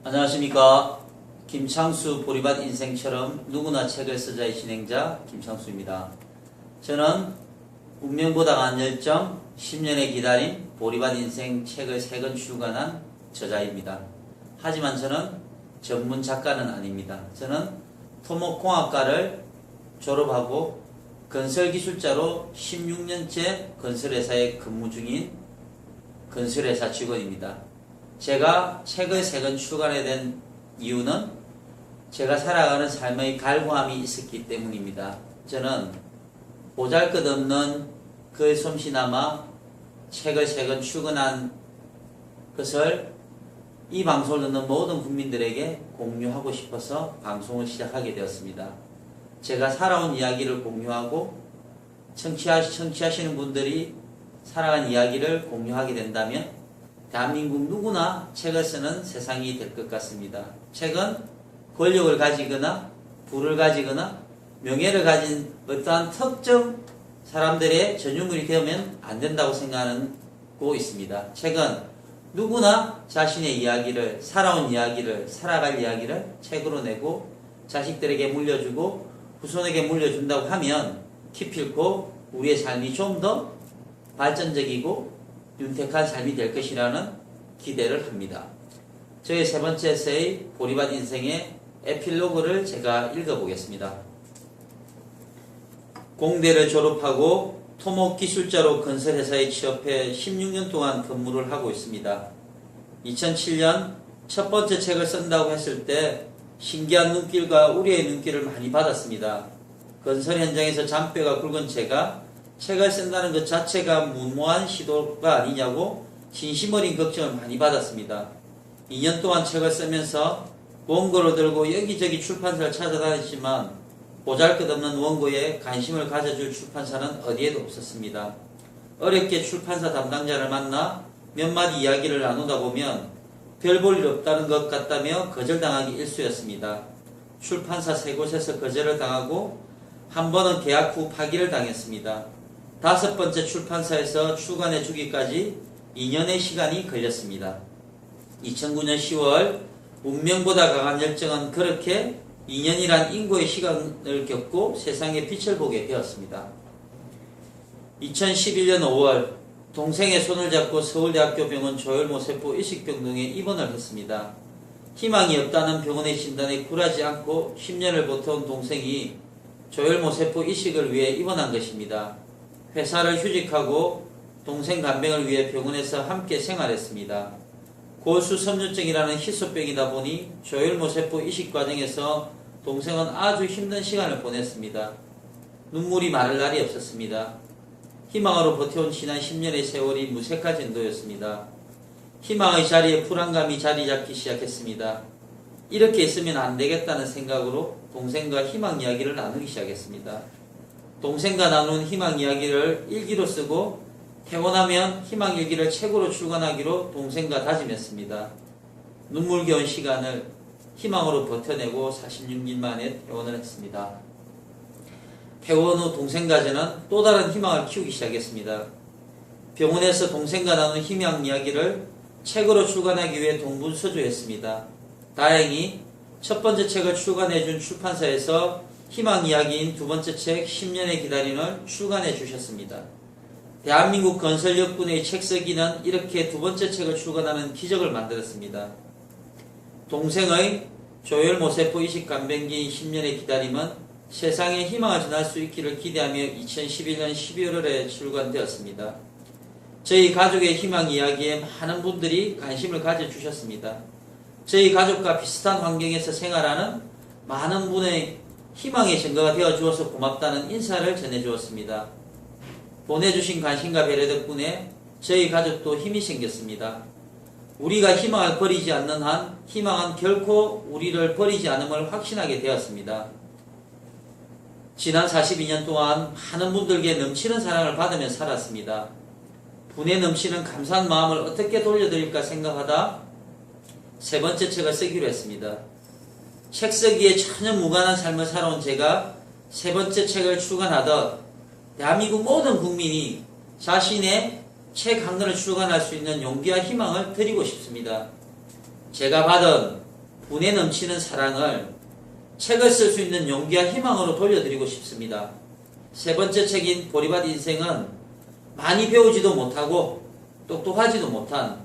안녕하십니까. 김창수 보리밭 인생처럼 누구나 책을 쓰자의 진행자 김창수입니다. 저는 운명보다 강한 열정, 10년의 기다림, 보리밭 인생 책을 3권 출간한 저자입니다. 하지만 저는 전문 작가는 아닙니다. 저는 토목공학과를 졸업하고 건설기술자로 16년째 건설회사에 근무 중인 건설회사 직원입니다. 제가 책을 3권 출간하게 된 이유는 제가 살아가는 삶의 갈구함이 있었기 때문입니다. 저는 보잘것없는 그 솜씨나마 책을 3권 출간한 것을 이 방송을 듣는 모든 국민들에게 공유하고 싶어서 방송을 시작하게 되었습니다. 제가 살아온 이야기를 공유하고 청취하시는 분들이 살아간 이야기를 공유하게 된다면 대한민국 누구나 책을 쓰는 세상이 될 것 같습니다. 책은 권력을 가지거나 부를 가지거나 명예를 가진 어떠한 특정 사람들의 전유물이 되면 안 된다고 생각하고 있습니다. 책은 누구나 자신의 이야기를, 살아온 이야기를, 살아갈 이야기를 책으로 내고 자식들에게 물려주고 후손에게 물려준다고 하면 기필코 우리의 삶이 좀 더 발전적이고 윤택한 삶이 될 것이라는 기대를 합니다. 저의 3번째 에세이 보리밭 인생의 에필로그를 제가 읽어보겠습니다. 공대를 졸업하고 토목기술자로 건설회사에 취업해 16년 동안 근무를 하고 있습니다. 2007년 첫 번째 책을 쓴다고 했을 때 신기한 눈길과 우려의 눈길을 많이 받았습니다. 건설 현장에서 잔뼈가 굵은 제가 책을 쓴다는 것 자체가 무모한 시도가 아니냐고 진심 어린 걱정을 많이 받았습니다. 2년 동안 책을 쓰면서 원고를 들고 여기저기 출판사를 찾아다녔지만 보잘것없는 원고에 관심을 가져줄 출판사는 어디에도 없었습니다. 어렵게 출판사 담당자를 만나 몇 마디 이야기를 나누다 보면 별 볼 일 없다는 것 같다며 거절당하기 일쑤였습니다. 출판사 3곳에서 거절을 당하고 한 번은 계약 후 파기를 당했습니다. 5번째 출판사에서 출간해 주기까지 2년의 시간이 걸렸습니다. 2009년 10월 운명보다 강한 열정은 그렇게 2년이란 인고의 시간을 겪고 세상의 빛을 보게 되었습니다. 2011년 5월 동생의 손을 잡고 서울대학교 병원 조혈모세포 이식병동에 입원을 했습니다. 희망이 없다는 병원의 진단에 굴하지 않고 10년을 버텨온 동생이 조혈모세포 이식을 위해 입원한 것입니다. 회사를 휴직하고 동생 간병을 위해 병원에서 함께 생활했습니다. 골수섬유증이라는 희소병이다 보니 조혈모세포 이식 과정에서 동생은 아주 힘든 시간을 보냈습니다. 눈물이 마를 날이 없었습니다. 희망으로 버텨온 지난 10년의 세월이 무색할 정도였습니다. 희망의 자리에 불안감이 자리 잡기 시작했습니다. 이렇게 있으면 안 되겠다는 생각으로 동생과 희망 이야기를 나누기 시작했습니다. 동생과 나눈 희망 이야기를 일기로 쓰고 퇴원하면 희망 일기를 책으로 출간하기로 동생과 다짐했습니다. 눈물겨운 시간을 희망으로 버텨내고 46일 만에 퇴원을 했습니다. 퇴원 후 동생과 저는 또 다른 희망을 키우기 시작했습니다. 병원에서 동생과 나눈 희망 이야기를 책으로 출간하기 위해 동분서주했습니다. 다행히 첫 번째 책을 출간해준 출판사에서 희망 이야기인 2번째 책 10년의 기다림을 출간해 주셨습니다. 대한민국 건설역군의 책 쓰기는 이렇게 2번째 책을 출간하는 기적을 만들었습니다. 동생의 조혈모세포 이식 간병기인 10년의 기다림은 세상에 희망을 전할 수 있기를 기대하며 2011년 12월에 출간되었습니다. 저희 가족의 희망 이야기에 많은 분들이 관심을 가져주셨습니다. 저희 가족과 비슷한 환경에서 생활하는 많은 분의 희망의 증거가 되어주어서 고맙다는 인사를 전해주었습니다. 보내주신 관심과 배려 덕분에 저희 가족도 힘이 생겼습니다. 우리가 희망을 버리지 않는 한 희망은 결코 우리를 버리지 않음을 확신하게 되었습니다. 지난 42년 동안 많은 분들께 넘치는 사랑을 받으며 살았습니다. 분에 넘치는 감사한 마음을 어떻게 돌려드릴까 생각하다 3번째 책을 쓰기로 했습니다. 책 쓰기에 전혀 무관한 삶을 살아온 제가 3번째 책을 출간하듯 대한민국 모든 국민이 자신의 책 한 권을 출간할 수 있는 용기와 희망을 드리고 싶습니다. 제가 받은 분에 넘치는 사랑을 책을 쓸 수 있는 용기와 희망으로 돌려드리고 싶습니다. 세 번째 책인 보리밭 인생은 많이 배우지도 못하고 똑똑하지도 못한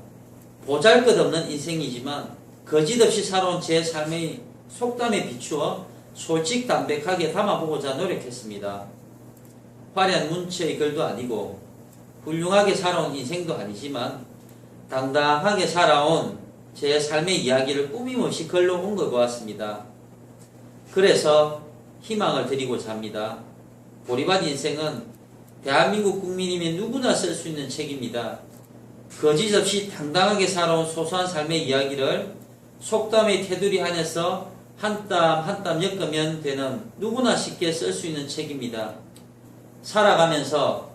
보잘것없는 인생이지만 거짓없이 살아온 제 삶의 속담에 비추어 솔직담백하게 담아보고자 노력했습니다. 화려한 문체의 글도 아니고 훌륭하게 살아온 인생도 아니지만 당당하게 살아온 제 삶의 이야기를 꾸밈없이 글로 온 것 같습니다. 그래서 희망을 드리고자 합니다. 보리밭 인생은 대한민국 국민이면 누구나 쓸 수 있는 책입니다. 거짓 없이 당당하게 살아온 소소한 삶의 이야기를 속담의 테두리 안에서 한 땀 한 땀 엮으면 되는 누구나 쉽게 쓸 수 있는 책입니다. 살아가면서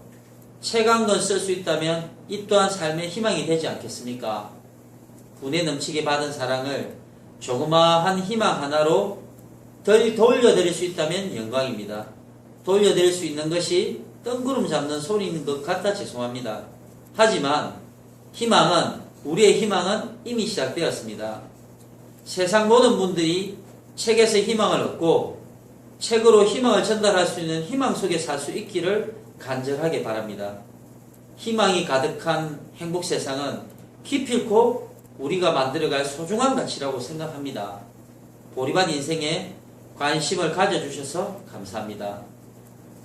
책 한 권 쓸 수 있다면 이 또한 삶의 희망이 되지 않겠습니까? 분에 넘치게 받은 사랑을 조그마한 희망 하나로 돌려드릴 수 있다면 영광입니다. 돌려드릴 수 있는 것이 뜬구름 잡는 소리인 것 같아 죄송합니다. 하지만 우리의 희망은 이미 시작되었습니다. 세상 모든 분들이 책에서 희망을 얻고 책으로 희망을 전달할 수 있는 희망 속에 살 수 있기를 간절하게 바랍니다. 희망이 가득한 행복 세상은 기필코 우리가 만들어갈 소중한 가치라고 생각합니다. 보리밭 인생에 관심을 가져주셔서 감사합니다.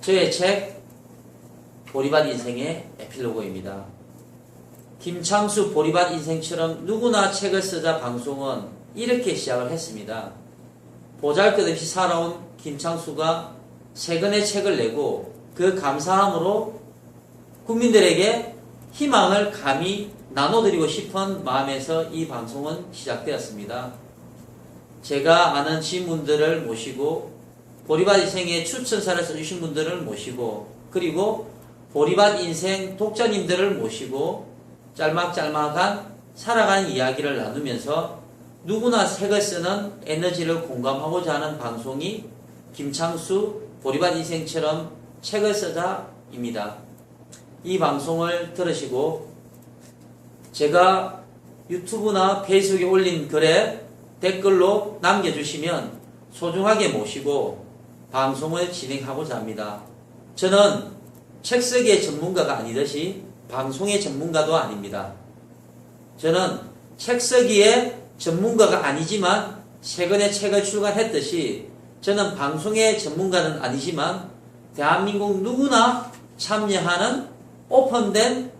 저의 책 보리밭 인생의 에필로그입니다. 김창수 보리밭 인생처럼 누구나 책을 쓰자 방송은 이렇게 시작을 했습니다. 보잘것없이 살아온 김창수가 세 권의 책을 내고 그 감사함으로 국민들에게 희망을 감히 나눠드리고 싶은 마음에서 이 방송은 시작되었습니다. 제가 아는 지인분들을 모시고 보리밭 인생의 추천사를 써주신 분들을 모시고 그리고 보리밭 인생 독자님들을 모시고 짤막짤막한 살아가는 이야기를 나누면서 누구나 책을 쓰는 에너지를 공감하고자 하는 방송이 김창수 보리밭 인생처럼 책을 쓰자입니다. 이 방송을 들으시고 제가 유튜브나 페이스북에 올린 글에 댓글로 남겨주시면 소중하게 모시고 방송을 진행하고자 합니다. 저는 책 쓰기의 전문가가 아니듯이 방송의 전문가도 아닙니다. 저는 책 쓰기의 전문가가 아니지만 세 권의 책을 출간했듯이 저는 방송의 전문가는 아니지만 대한민국 누구나 참여하는 오픈된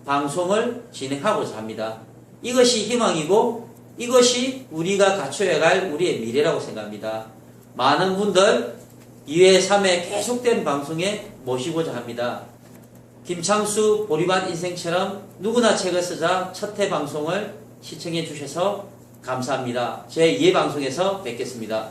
방송을 진행하고자 합니다. 이것이 희망이고 이것이 우리가 갖춰야 할 우리의 미래라고 생각합니다. 많은 분들 2회, 3회 계속된 방송에 모시고자 합니다. 김창수 보리밭 인생처럼 누구나 책을 쓰자 첫 회 방송을 시청해 주셔서 감사합니다. 제 2회 방송에서 뵙겠습니다.